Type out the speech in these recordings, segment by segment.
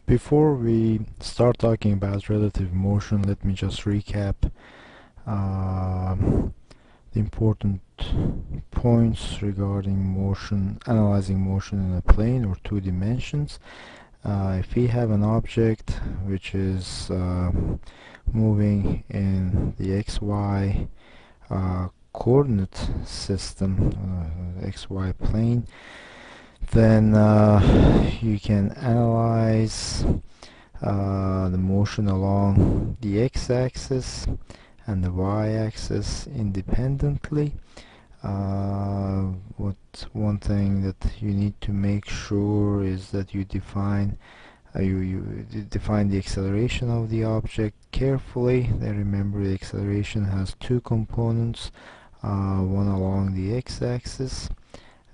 Before we start talking about relative motion, let me just recap the important points regarding motion, analyzing motion in a plane or two dimensions. If we have an object which is moving in the xy coordinate system, xy plane, then you can analyze the motion along the x-axis and the y-axis independently. One thing that you need to make sure is that you define the acceleration of the object carefully. Then remember, the acceleration has two components, one along the x-axis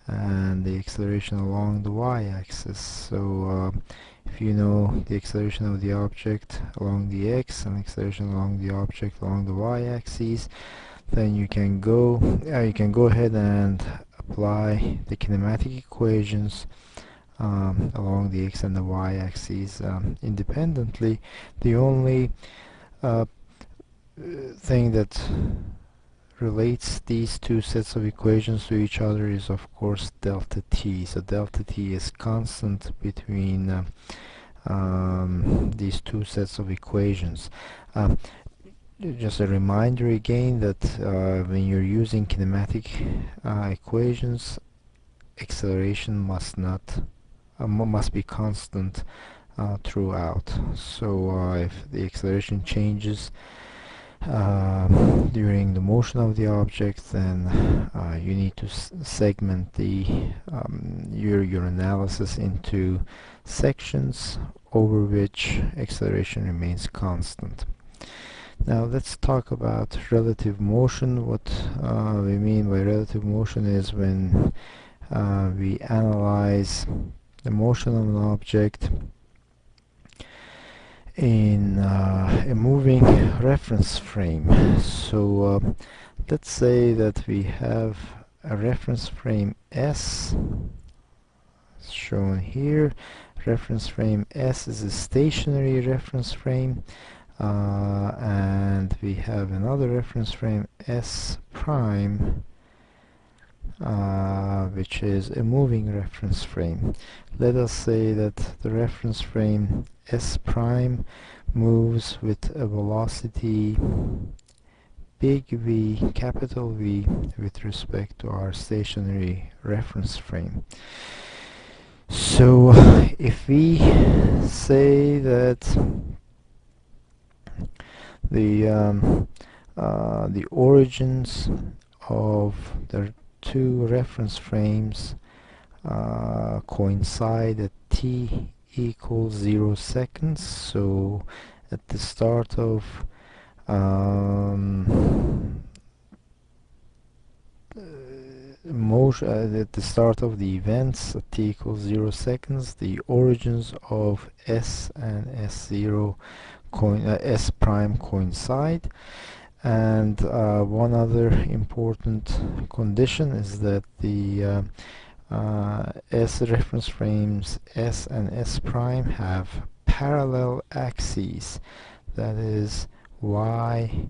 and the acceleration along the y-axis. So if you know the acceleration of the object along the x and acceleration along the object along the y-axis, then you can go ahead and apply the kinematic equations along the x and the y-axis independently. The only thing that relates these two sets of equations to each other is, of course, delta t. So delta t is constant between these two sets of equations. Just a reminder again that when you're using kinematic equations, acceleration must be constant throughout. So if the acceleration changes during the motion of the object, then you need to segment your analysis into sections over which acceleration remains constant. Now let's talk about relative motion. What we mean by relative motion is when we analyze the motion of an object in a moving reference frame. So let's say that we have a reference frame S shown here. Reference frame S is a stationary reference frame, and we have another reference frame S prime, which is a moving reference frame. Let us say that the reference frame S prime moves with a velocity big V, capital V, with respect to our stationary reference frame. So if we say that the origins of the two reference frames coincide at t equals 0 seconds, so at the start of at the start of the events at t equals 0 seconds, the origins of S and S0 S prime coincide. And one other important condition is that the S reference frames S and S prime have parallel axes. That is, Y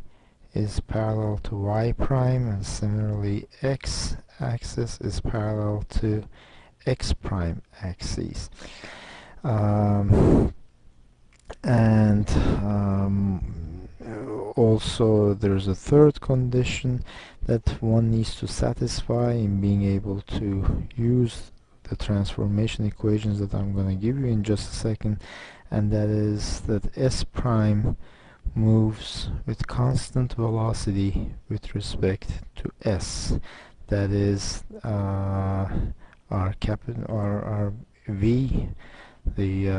is parallel to Y prime, and similarly X axis is parallel to X prime axis. Also, there's a third condition that one needs to satisfy in being able to use the transformation equations that I'm going to give you in just a second, and that is that S prime moves with constant velocity with respect to S. That is, our V, the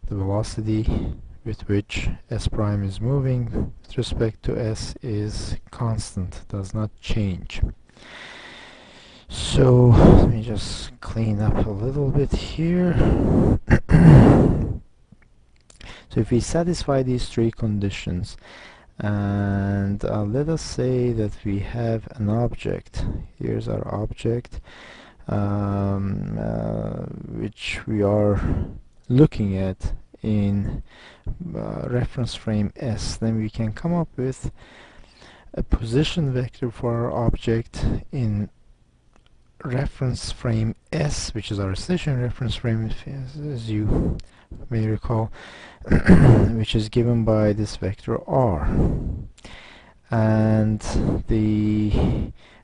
velocity with which S prime is moving with respect to S is constant, does not change. So let me just clean up a little bit here. So if we satisfy these three conditions, and let us say that we have an object. Here's our object, which we are looking at in reference frame S, then we can come up with a position vector for our object in reference frame S, which is our station reference frame, as you may recall, which is given by this vector R. And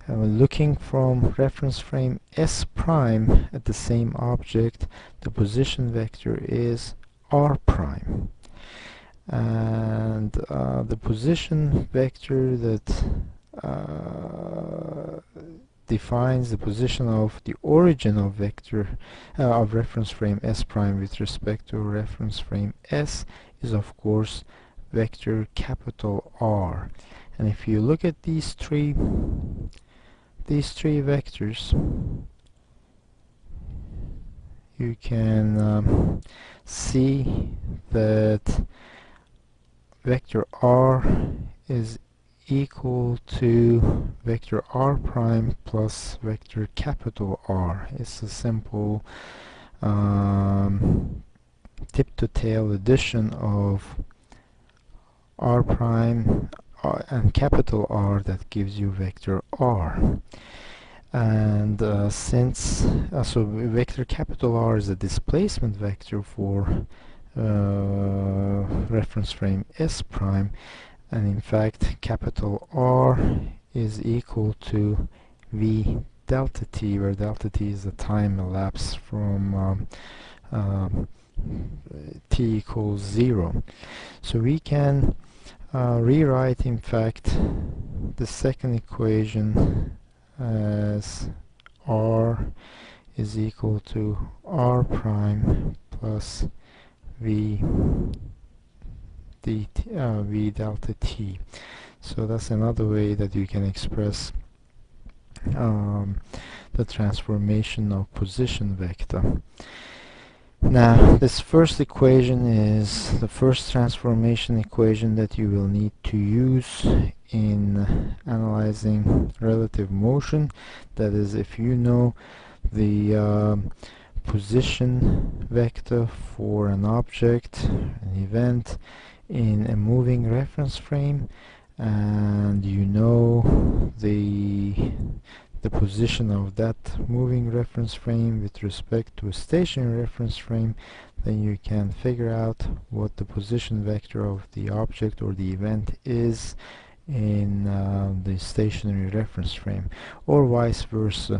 looking from reference frame S prime at the same object, the position vector is R prime. And the position vector that defines the position of the origin of vector of reference frame S prime with respect to reference frame S is of course vector capital R. And if you look at these three vectors, you can see that vector R is equal to vector R prime plus vector capital R. It's a simple tip to tail addition of R prime and capital R that gives you vector R. And since so vector capital R is a displacement vector for reference frame S prime, and in fact capital R is equal to V delta t, where delta t is the time elapsed from t equals 0. So we can rewrite in fact the second equation as R is equal to R prime plus V delta t. So that's another way that you can express the transformation of position vector. Now this first equation is the first transformation equation that you will need to use in analyzing relative motion. That is, if you know the position vector for an object, an event in a moving reference frame, and you know the position of that moving reference frame with respect to a stationary reference frame, then you can figure out what the position vector of the object or the event is in the stationary reference frame, or vice versa.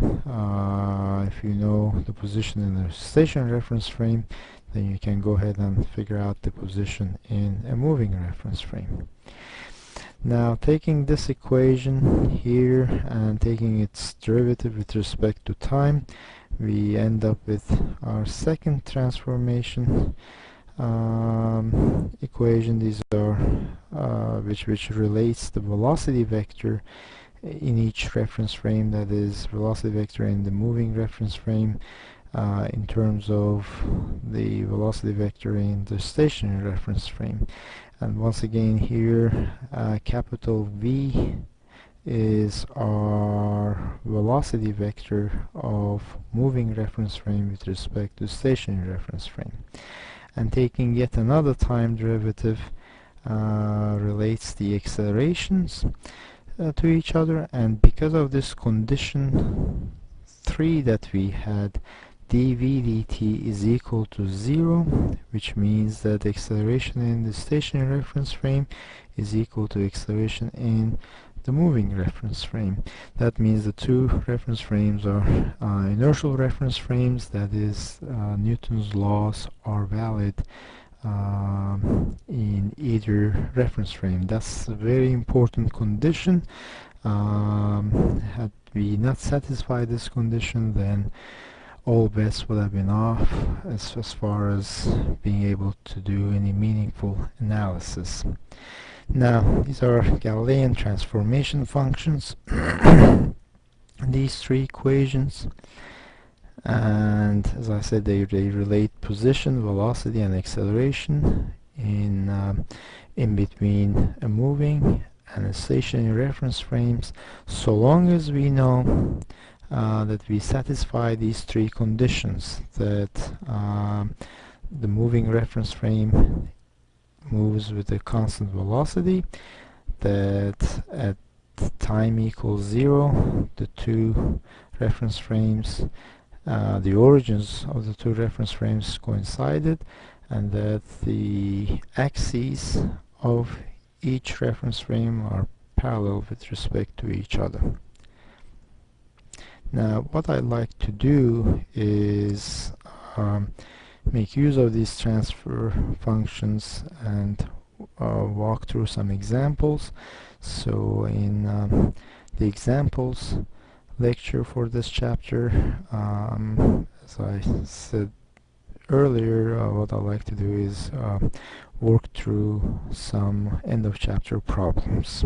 If you know the position in the stationary reference frame, then you can go ahead and figure out the position in a moving reference frame. Now, taking this equation here and taking its derivative with respect to time, we end up with our second transformation equation. These are which relates the velocity vector in each reference frame, that is velocity vector in the moving reference frame in terms of the velocity vector in the stationary reference frame. And once again here, capital V is our velocity vector of moving reference frame with respect to stationary reference frame. And taking yet another time derivative relates the accelerations to each other, and because of this condition 3 that we had, dv dt is equal to 0, which means that acceleration in the stationary reference frame is equal to acceleration in the moving reference frame. That means the two reference frames are inertial reference frames, that is Newton's laws are valid in either reference frame. That's a very important condition. Had we not satisfied this condition, then all bets would have been off as far as being able to do any meaningful analysis. Now, these are Galilean transformation functions, these three equations, and as I said, they relate position, velocity, and acceleration in between a moving and a stationary reference frames, so long as we know that we satisfy these three conditions, that the moving reference frame moves with a constant velocity, that at time equals 0 the two reference frames, the origins of the two reference frames coincided, and that the axes of each reference frame are parallel with respect to each other. Now what I'd like to do is make use of these transfer functions and walk through some examples. So in the examples lecture for this chapter, as I said earlier, what I like to do is work through some end of chapter problems.